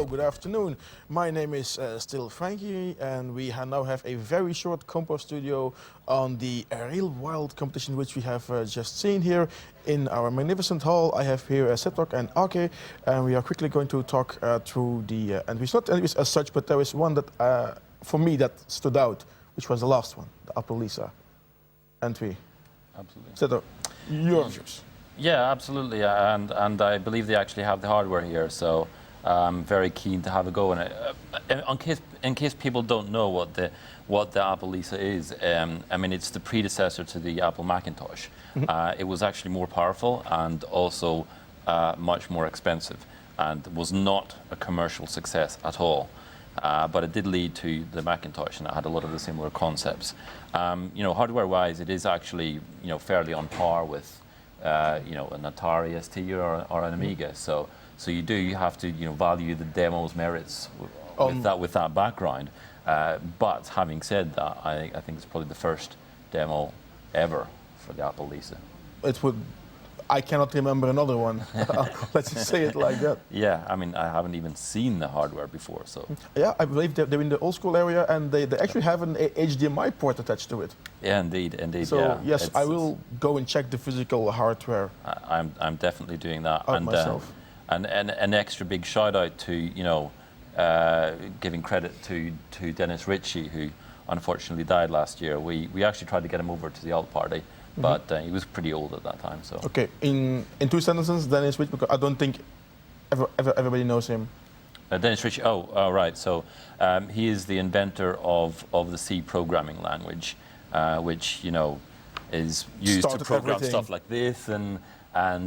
good afternoon. My name is still Frankie, and we now have a very short compostudio on the Real Wild competition, which we have just seen here in our magnificent hall. I have here Setok and Ake, and we are quickly going to talk through the entries. Not entries as such, but there is one that, for me, that stood out, which was the last one, the Apple Lisa entry. Absolutely. Setok, your views. Yeah, absolutely, and I believe they actually have the hardware here, so I'm very keen to have a go. And in case people don't know what the Apple Lisa is, I mean, it's the predecessor to the Apple Macintosh. It was actually more powerful and also much more expensive, and was not a commercial success at all. But it did lead to the Macintosh, and it had a lot of the similar concepts. You know, hardware-wise, it is actually fairly on par with an Atari ST or an Amiga. So you have to value the demo's merits with that background. But having said that, I think it's probably the first demo ever for the Apple Lisa. I cannot remember another one. Let's just say it like that. Yeah, I mean, I haven't even seen the hardware before, so. Yeah, I believe they're in the old school area, and they actually have an HDMI port attached to it. Yeah, indeed. So yeah, yes, I will go and check the physical hardware. I'm definitely doing that. Myself. And an extra big shout out to giving credit to Dennis Ritchie, who unfortunately died last year. We actually tried to get him over to the alt party, but he was pretty old at that time. So okay, in 2 sentences, Dennis Ritchie, because I don't think everybody knows him. Dennis Ritchie. Oh, right. So he is the inventor of the C programming language, which is used to program stuff like this and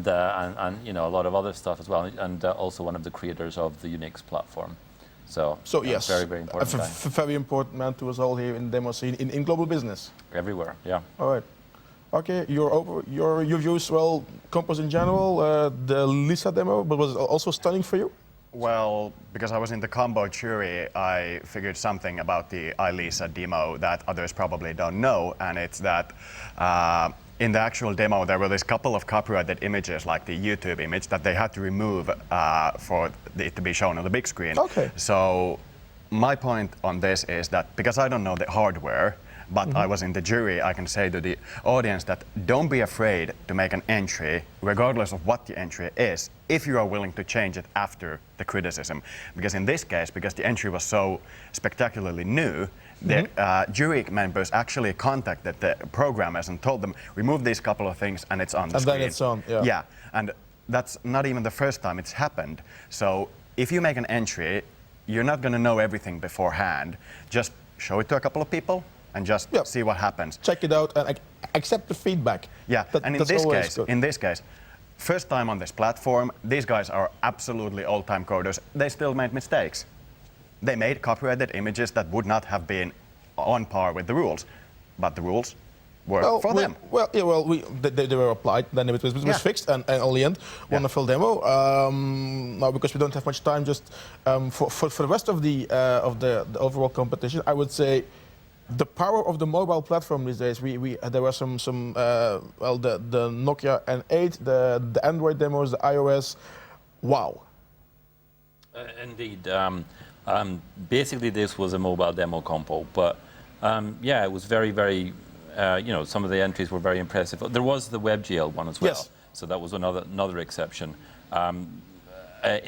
a lot of other stuff as well, and also one of the creators of the Unix platform. So yes, very, very important guy. Very important man to us all here in demo scene, in global business. Everywhere, yeah. All right. Okay, your views, well, Compos in general, the Lisa demo, but was it also stunning for you? Well, because I was in the combo jury, I figured something about the iLisa demo that others probably don't know, and it's that in the actual demo there were this couple of copyrighted images, like the YouTube image, that they had to remove for it to be shown on the big screen. Okay. So my point on this is that because I don't know the hardware, but I was in the jury, I can say to the audience that don't be afraid to make an entry, regardless of what the entry is, if you are willing to change it after the criticism. Because in this case, because the entry was so spectacularly new, the jury members actually contacted the programmers and told them, remove these couple of things and it's on the screen. And then it's on, yeah. Yeah, and that's not even the first time it's happened. So if you make an entry, you're not going to know everything beforehand. Just show it to a couple of people and just see what happens. Check it out and accept the feedback. Yeah, and in this case, first time on this platform, these guys are absolutely old-time coders. They still made mistakes. They made copyrighted images that would not have been on par with the rules, but the rules were for them. They were applied, then it was fixed, and on the end, wonderful demo. Now, because we don't have much time, just for the rest of the overall competition, I would say the power of the mobile platform these days. There were some the Nokia N8, the Android demos, the iOS. Wow. Indeed. Basically, this was a mobile demo compo, but yeah, it was very, very. Some of the entries were very impressive. There was the WebGL one as well, so that was another exception. To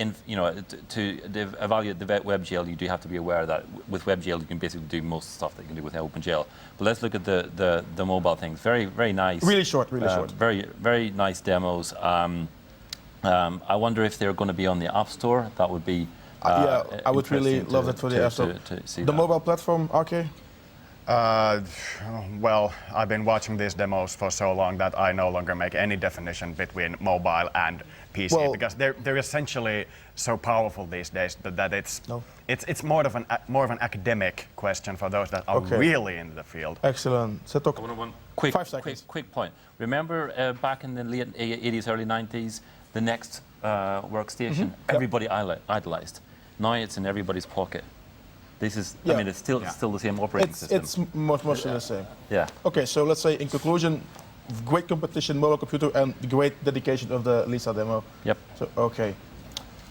evaluate the WebGL, you do have to be aware that with WebGL you can basically do most stuff that you can do with OpenGL. But let's look at the mobile things. Very, very nice. Really short. Very, very nice demos. I wonder if they're going to be on the App Store. That would be. Yeah, I would really love that for the App Store. To see the mobile platform, okay. Well, I've been watching these demos for so long that I no longer make any definition between mobile and PC, because they're essentially so powerful these days that it's more of an academic question for those that are really in the field. Excellent. Setok, one 5 seconds. Quick point. Remember back in the late 80s, early 90s, the Next workstation, everybody idolized. Now it's in everybody's pocket. This is, I mean, it's still the same operating system. It's much the same. Yeah. Okay, so let's say in conclusion, great competition, mobile computer, and great dedication of the Lisa demo. Yep. So, okay.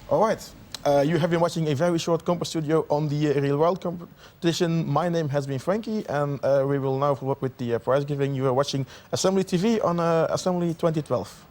All right. You have been watching a very short compostudio on the Real World competition. My name has been Frankie, and we will now follow up with the prize giving. You are watching Assembly TV on Assembly 2012.